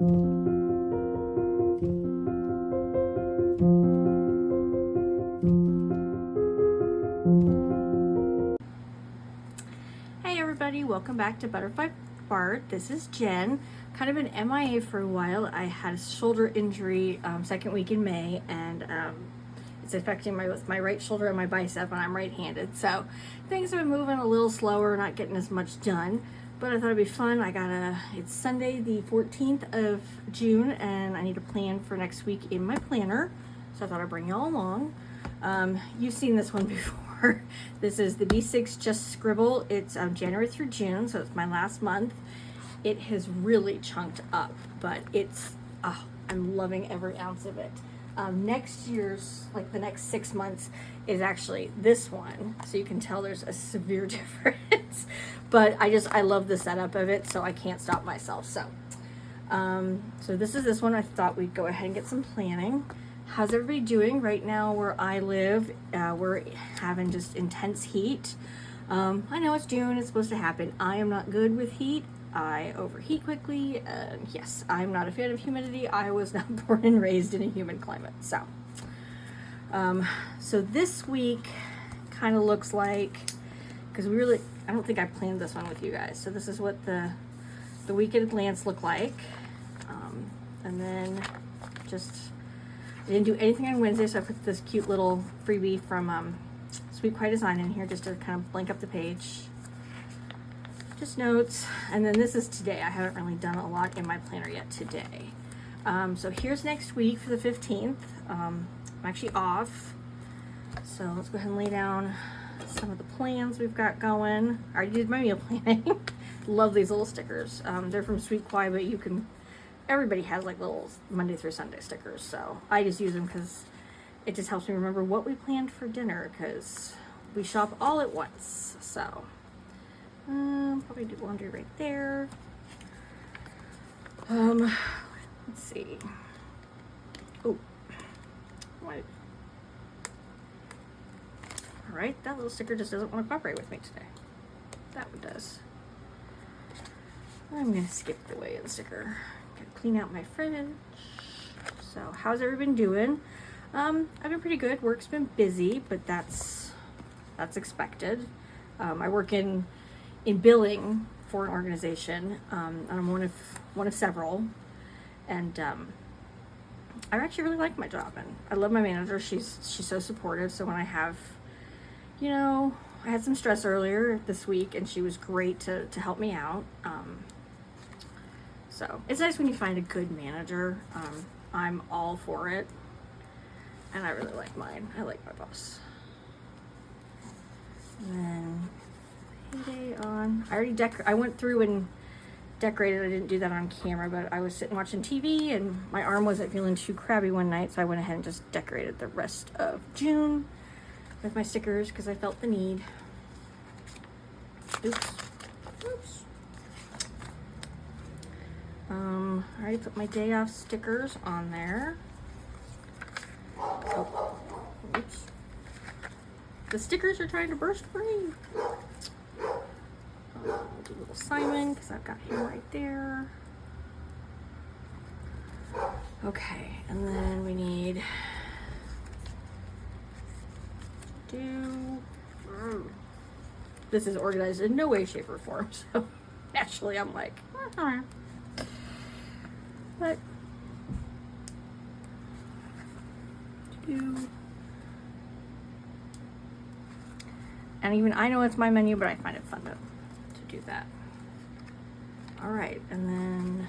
Hey everybody, welcome back to Butterfly Bart. This is Jen. Kind of been MIA for a while. I had a shoulder injury second week in May, and it's affecting my right shoulder and my bicep, and I'm right-handed. So things have been moving a little slower, not getting as much done. But I thought it'd be fun. It's Sunday the 14th of June, and I need a plan for next week in my planner. So I thought I'd bring y'all along. You've seen this one before. This is the B6 Just Scribble. It's January through June, so it's my last month. It has really chunked up, but I'm loving every ounce of it. Next year's, like the next 6 months, is actually this one, so you can tell there's a severe difference. But I love the setup of it, so I can't stop myself. So this is this one. I thought we'd go ahead and get some planning. How's everybody doing right now where I live? We're having just intense heat. I know it's June, it's supposed to happen. I am not good with heat. I overheat quickly. Yes, I'm not a fan of humidity. I was not born and raised in a humid climate. So this week kind of looks like, because I don't think I planned this one with you guys. So this is what the week at a glance look like. And then I didn't do anything on Wednesday, so I put this cute little freebie from Sweet Quiet Design in here just to kind of blank up the page. Just notes. And then this is today. I haven't really done a lot in my planner yet today. So here's next week for the 15th. I'm actually off. So let's go ahead and lay down some of the plans we've got going. I already did my meal planning. Love these little stickers. They're from Sweet Quiet, but everybody has like little Monday through Sunday stickers. So I just use them because it just helps me remember what we planned for dinner, because we shop all at once. So probably do laundry right there. Let's see. Oh, what? All right, that little sticker just doesn't want to cooperate with me today. That one does. I'm gonna skip the weigh-in sticker. Gotta clean out my fridge. So how's everyone doing? I've been pretty good. Work's been busy, but that's expected. I work in billing for an organization. I'm one of several, and I actually really like my job, and I love my manager. She's so supportive. So when I have, I had some stress earlier this week, and she was great to help me out. So it's nice when you find a good manager. I'm all for it, and I really like mine. I like my boss. And then payday on. I went through and decorated. I didn't do that on camera, but I was sitting watching TV, and my arm wasn't feeling too crabby one night, so I went ahead and just decorated the rest of June with my stickers because I felt the need. Oops. I already put my day off stickers on there. Oh, oops. The stickers are trying to burst free. We'll do little Simon because I've got him right there. Okay, and then we need this is organized in no way, shape, or form, so naturally I'm like, alright. But and even I know it's my menu, but I find it fun to do that. Alright, and then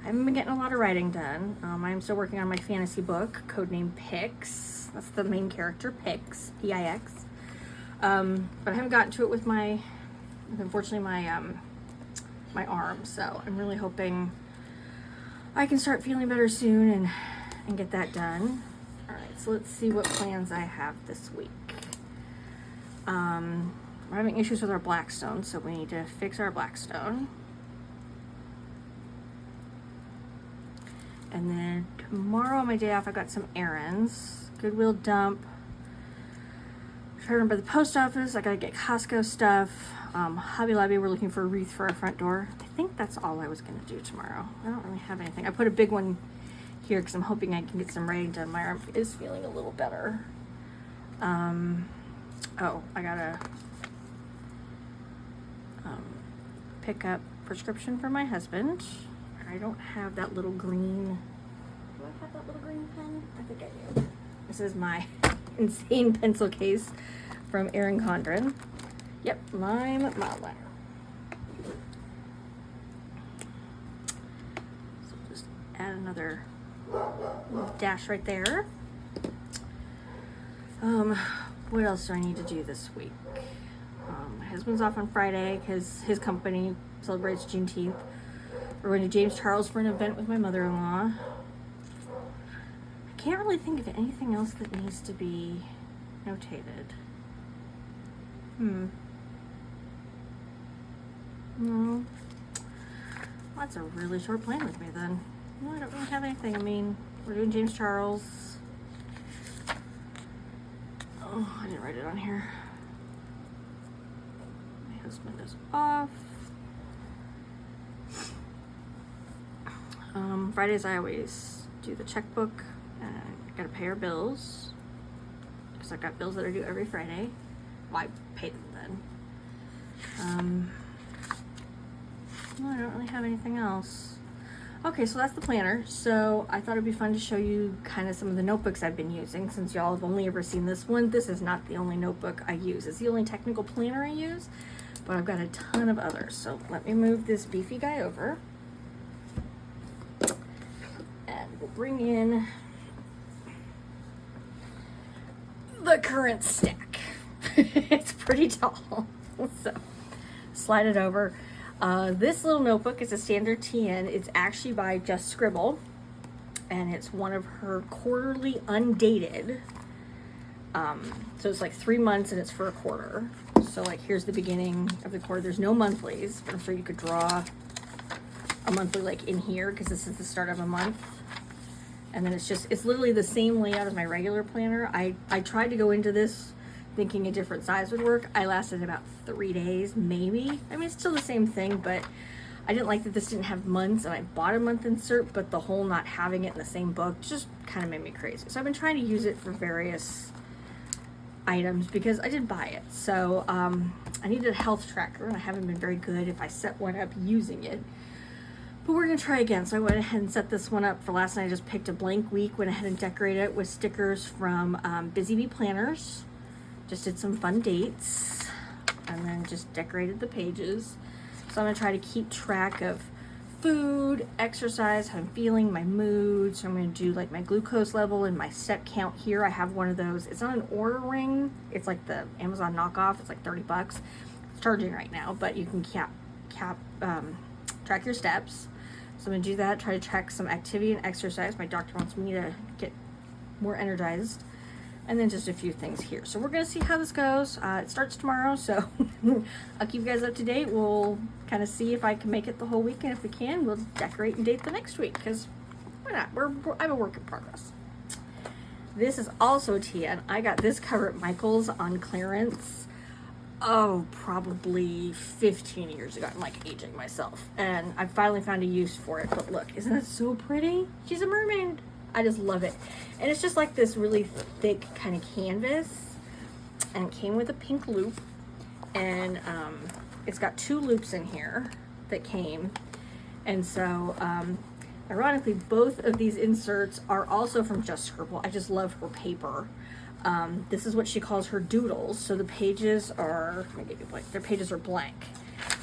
I haven't been getting a lot of writing done. I'm still working on my fantasy book, codename Pix. That's the main character, Pix, P-I-X. But I haven't gotten to it with unfortunately, my arm. So I'm really hoping I can start feeling better soon and get that done. All right, so let's see what plans I have this week. We're having issues with our Blackstone, so we need to fix our Blackstone. And then tomorrow on my day off, I got some errands. Goodwill dump. Try to remember the post office. I gotta get Costco stuff. Hobby Lobby, we're looking for a wreath for our front door. I think that's all I was going to do tomorrow. I don't really have anything. I put a big one here because I'm hoping I can get some writing done. My arm is feeling a little better. Oh, I gotta pick up prescription for my husband. I don't have that little green. Do I have that little green pen? I think I do. This is my insane pencil case from Erin Condren. Yep, lime mildliner. So just add another dash right there. What else do I need to do this week? My husband's off on Friday because his company celebrates Juneteenth. We're going to James Charles for an event with my mother-in-law. I can't really think of anything else that needs to be notated. No. That's a really short plan with me then. No, I don't really have anything. I mean, we're doing James Charles. Oh, I didn't write it on here. My husband is off. Fridays I always do the checkbook and I gotta pay our bills because I've got bills that are due every Friday. Well, I pay them then. No, I don't really have anything else. Okay, so that's the planner. So I thought it'd be fun to show you kind of some of the notebooks I've been using since y'all have only ever seen this one. This is not the only notebook I use. It's the only technical planner I use, but I've got a ton of others. So let me move this beefy guy over. And we'll bring in the current stack. It's pretty tall. So slide it over. This little notebook is a standard TN. It's actually by Just Scribble, and it's one of her quarterly undated. So it's like 3 months and it's for a quarter. So like here's the beginning of the quarter. There's no monthlies, but I'm sure you could draw a monthly like in here because this is the start of a month. And then it's literally the same layout as my regular planner. I tried to go into this thinking a different size would work. I lasted about 3 days, maybe. I mean, it's still the same thing, but I didn't like that this didn't have months, and I bought a month insert, but the whole not having it in the same book just kind of made me crazy. So I've been trying to use it for various items because I did buy it. So I needed a health tracker, and I haven't been very good if I set one up using it. But we're gonna try again. So I went ahead and set this one up for last night. I just picked a blank week, went ahead and decorated it with stickers from Busy Bee Planners. Just did some fun dates and then just decorated the pages. So I'm gonna try to keep track of food, exercise, how I'm feeling, my mood. So I'm gonna do like my glucose level and my step count here. I have one of those. It's not an Aura Ring. It's like the Amazon knockoff. It's like 30 bucks. It's charging right now, but you can track your steps. So I'm gonna do that, try to track some activity and exercise. My doctor wants me to get more energized. And then just a few things here. So we're gonna see how this goes. It starts tomorrow, so I'll keep you guys up to date. We'll kind of see if I can make it the whole week, and if we can, we'll decorate and date the next week, because why not? I'm a work in progress. This is also a TN. I got this cover at Michael's on clearance. Oh, probably 15 years ago. I'm like aging myself. And I finally found a use for it. But look, isn't it so pretty? She's a mermaid. I just love it. And it's just like this really thick kind of canvas. And it came with a pink loop. And it's got 2 loops in here that came. And so, ironically, both of these inserts are also from Just Scribble. I just love her paper. This is what she calls her doodles. So the pages are, let me get you blank. Their pages are blank.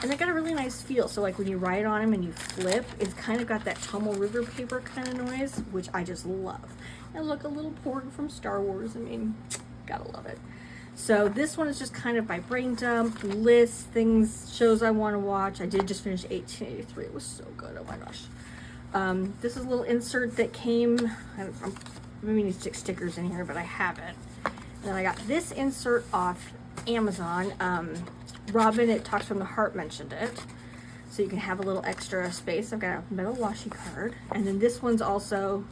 And they got a really nice feel. So like when you write on them and you flip, it's kind of got that Tomo River paper kind of noise, which I just love. And look, a little porg from Star Wars. I mean, gotta love it. So this one is just kind of my brain dump, lists, things, shows I want to watch. I did just finish 1883. It was so good. Oh my gosh. This is a little insert that came, I'm maybe need to stick stickers in here, but I haven't. And then I got this insert off Amazon. Robin, It Talks From the Heart, mentioned it. So you can have a little extra space. I've got a metal washi card. And then this one's also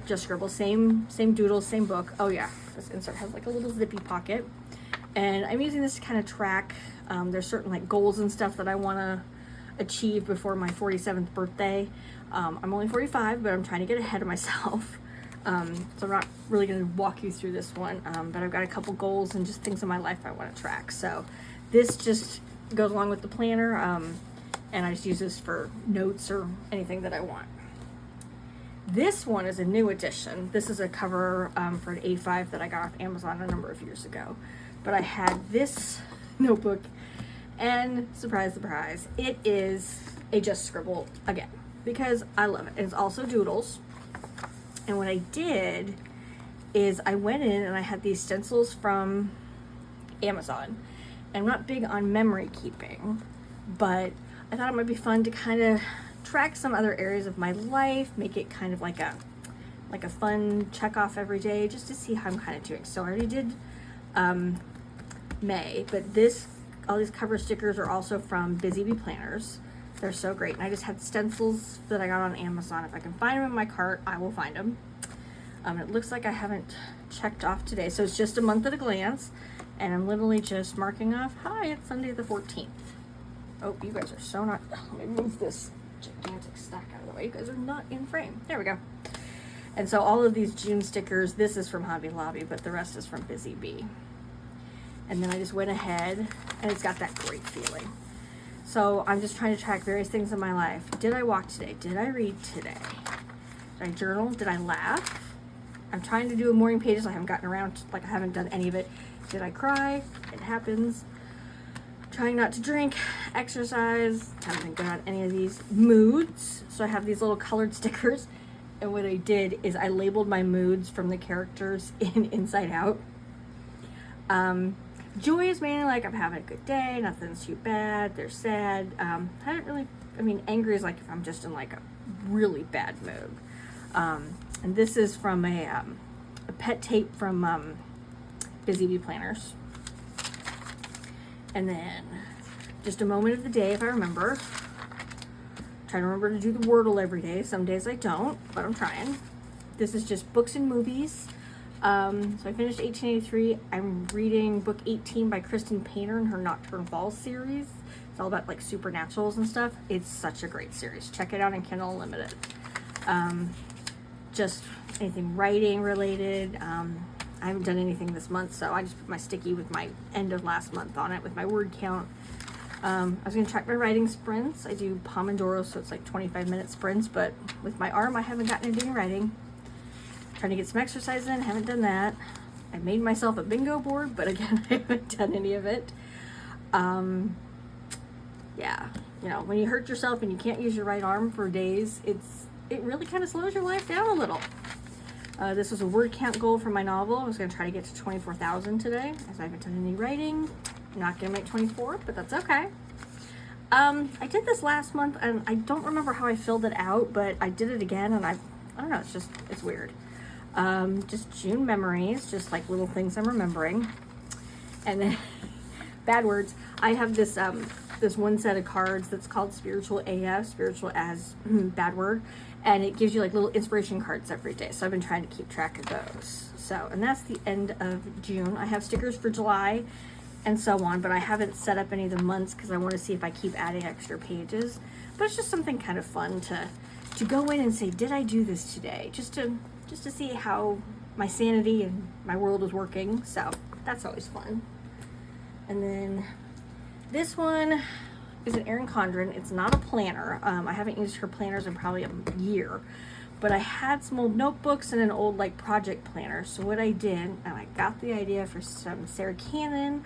Just Scribble. Same doodle, same book. Oh yeah, this insert has like a little zippy pocket. And I'm using this to kind of track, there's certain like goals and stuff that I want to achieve before my 47th birthday. I'm only 45, but I'm trying to get ahead of myself. So I'm not really going to walk you through this one, but I've got a couple goals and just things in my life I want to track. So this just goes along with the planner, and I just use this for notes or anything that I want. This one is a new addition. This is a cover for an A5 that I got off Amazon a number of years ago. But I had this notebook, and surprise, surprise, it is a Just Scribble again, because I love it. It's also doodles. And what I did is I went in and I had these stencils from Amazon. And I'm not big on memory keeping, but I thought it might be fun to kind of track some other areas of my life, make it kind of like a fun check off every day, just to see how I'm kind of doing. So I already did May, but all these cover stickers are also from Busy Bee Planners. They're so great. And I just had stencils that I got on Amazon. If I can find them in my cart, I will find them. It looks like I haven't checked off today, so it's just a month at a glance, and I'm literally just marking off, hi, it's Sunday the 14th. Oh, you guys are so not, let me move this gigantic stack out of the way. You guys are not in frame. There we go. And so all of these June stickers, this is from Hobby Lobby, but the rest is from Busy Bee. And then I just went ahead, and it's got that great feeling. So I'm just trying to track various things in my life. Did I walk today? Did I read today? Did I journal? Did I laugh? I'm trying to do a morning pages. I haven't gotten around, I haven't done any of it. Did I cry? It happens. Trying not to drink, exercise. Haven't been good on any of these. Moods. So I have these little colored stickers. And what I did is I labeled my moods from the characters in Inside Out. Joy is mainly like I'm having a good day, nothing's too bad, they're sad. Angry is like if I'm just in like a really bad mood. And this is from a pet tape from Busy Bee Planners. And then just a moment of the day if I remember. Trying to remember to do the Wordle every day. Some days I don't, but I'm trying. This is just books and movies. So I finished 1883. I'm reading book 18 by Kristen Painter in her Nocturne Falls series. It's all about like supernaturals and stuff. It's such a great series. Check it out in Kindle Unlimited. Just anything writing related. I haven't done anything this month, so I just put my sticky with my end of last month on it with my word count. I was going to track my writing sprints. I do Pomodoro, so it's like 25-minute sprints, but with my arm, I haven't gotten into any writing. Trying to get some exercise in, haven't done that. I made myself a bingo board, but again, I haven't done any of it. Yeah, when you hurt yourself and you can't use your right arm for days, it really kind of slows your life down a little. This was a word count goal for my novel. I was going to try to get to 24,000 today, as I haven't done any writing. I'm not going to make 24, but that's okay. I did this last month, and I don't remember how I filled it out, but I did it again, and I don't know, it's weird. Just June memories, just like little things I'm remembering. And then, bad words, I have this one set of cards that's called Spiritual AF, spiritual as bad word, and it gives you like little inspiration cards every day. So I've been trying to keep track of those. So, and that's the end of June. I have stickers for July and so on, but I haven't set up any of the months because I want to see if I keep adding extra pages. But it's just something kind of fun to go in and say, did I do this today? Just to see how my sanity and my world is working. So that's always fun. And then this one is an Erin Condren. It's not a planner. I haven't used her planners in probably a year, but I had some old notebooks and an old like project planner. So what I did, and I got the idea for some Sarah Cannon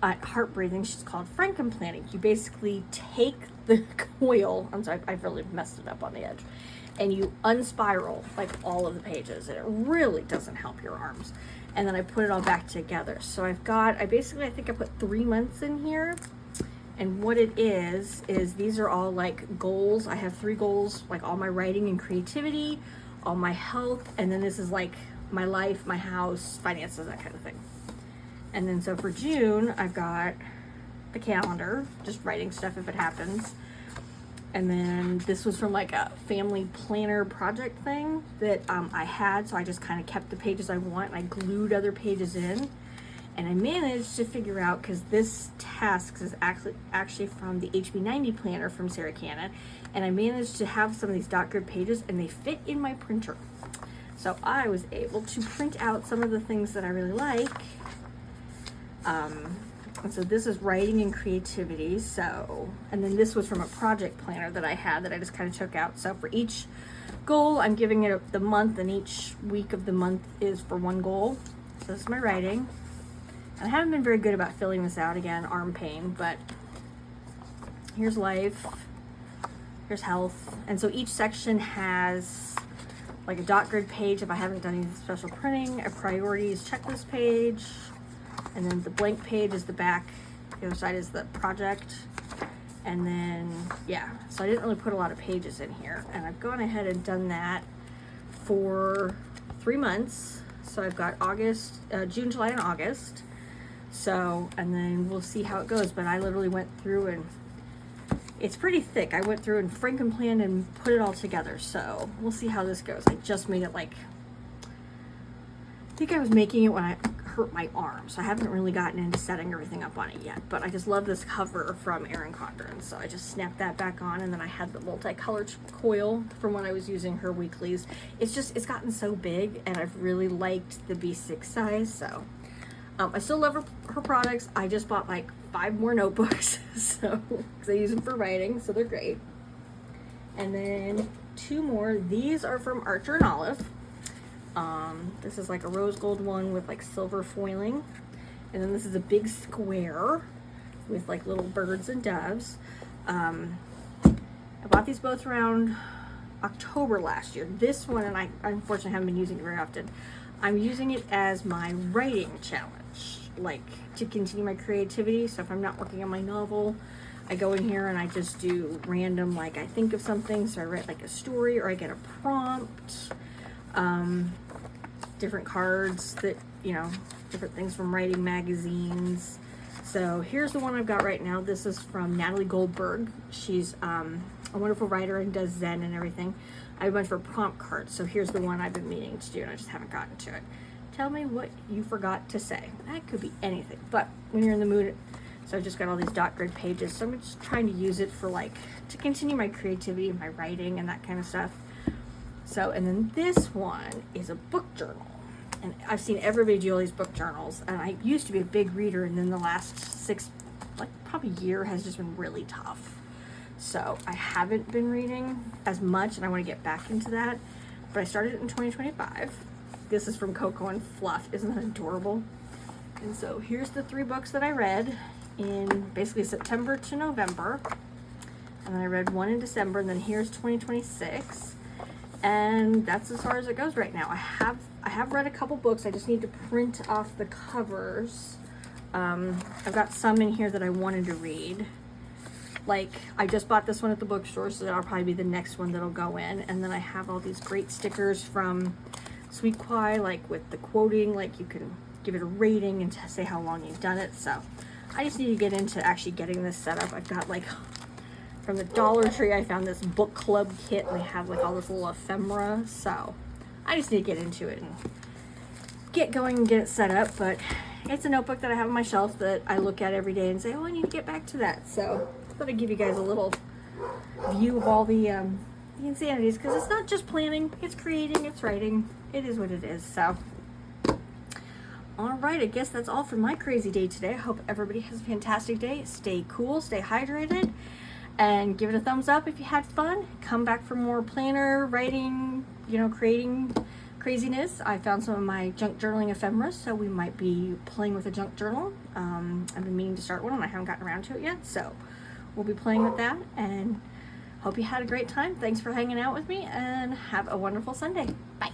at Heart Breathing. She's called Frankenplanning. You basically take the coil, I'm sorry, I've really messed it up on the edge, and you unspiral like all of the pages, and it really doesn't help your arms. And then I put it all back together. So I think I put 3 months in here. And what it is these are all like goals. I have 3 goals, like all my writing and creativity, all my health, and then this is like my life, my house, finances, that kind of thing. And then so for June, I've got the calendar, just writing stuff if it happens. And then this was from like a family planner project thing that I had, so I just kind of kept the pages I want, and I glued other pages in. And I managed to figure out, because this task is actually from the HB90 planner from Sarah Cannon, and I managed to have some of these dot grid pages and they fit in my printer. So I was able to print out some of the things that I really like. And so this is writing and creativity. So, and then this was from a project planner that I had that I just kind of took out. So for each goal, I'm giving it the month, and each week of the month is for one goal. So this is my writing. And I haven't been very good about filling this out, again, arm pain, but here's life, here's health. And so each section has like a dot grid page if I haven't done any special printing, a priorities checklist page, and then the blank page is the back, the other side is the project. And then, yeah, so I didn't really put a lot of pages in here, and I've gone ahead and done that for 3 months. So I've got August, June, July, and August. So, and then we'll see how it goes. But I literally went through, and it's pretty thick. I went through and frankenplanned and put it all together. So we'll see how this goes. I just made it like, I think I was making it when I hurt my arm. So I haven't really gotten into setting everything up on it yet. But I just love this cover from Erin Condren. So I just snapped that back on, and then I had the multicolored coil from when I was using her weeklies. It's gotten so big, and I've really liked the B6 size. So I still love her products. I just bought like 5 more notebooks, so because I use them for writing, so they're great. And then 2 more. These are from Archer and Olive. This is like a rose gold one with like silver foiling, and then this is a big square with like little birds and doves. I bought these both around October last year. This one, and I unfortunately haven't been using it very often. I'm using it as my writing challenge, like to continue my creativity. So if I'm not working on my novel, I go in here and I just do random, like I think of something, so I write like a story, or I get a prompt, different cards that, you know, different things from writing magazines. So here's the one I've got right now. This is from Natalie Goldberg. She's a wonderful writer and does Zen and everything. I have a bunch of her prompt cards, so here's the one I've been meaning to do, and I just haven't gotten to it. Tell me what you forgot to say. That could be anything, but when you're in the mood. So I've just got all these dot grid pages, so I'm just trying to use it for like, to continue my creativity and my writing and that kind of stuff. So, and then this one is a book journal. And I've seen everybody do all these book journals, and I used to be a big reader, and then the last 6, like probably year has just been really tough. So I haven't been reading as much, and I want to get back into that. But I started it in 2025. This is from Coco and Fluff. Isn't that adorable? And so here's the 3 books that I read in basically September to November. And then I read 1 in December, and then here's 2026. And that's as far as it goes right now. I have read a couple books. I just need to print off the covers. I've got some in here that I wanted to read. Like, I just bought this one at the bookstore, so that'll probably be the next one that'll go in. And then I have all these great stickers from Sweet Quai, like with the quoting, like you can give it a rating and say how long you've done it. So I just need to get into actually getting this set up. I've got like, from the Dollar Tree, I found this book club kit, and they have like all this little ephemera. So I just need to get into it and get going and get it set up. But it's a notebook that I have on my shelf that I look at every day and say, oh, I need to get back to that. So I thought I'd give you guys a little view of all the insanities, because it's not just planning, it's creating, it's writing. It is what it is. So all right, I guess that's all for my crazy day today. I hope everybody has a fantastic day. Stay cool, stay hydrated, and give it a thumbs up if you had fun. Come back for more planner, writing, you know, creating craziness. I found some of my junk journaling ephemera, so we might be playing with a junk journal. I've been meaning to start one, and I haven't gotten around to it yet, so we'll be playing with that. And hope you had a great time. Thanks for hanging out with me, and have a wonderful Sunday. Bye.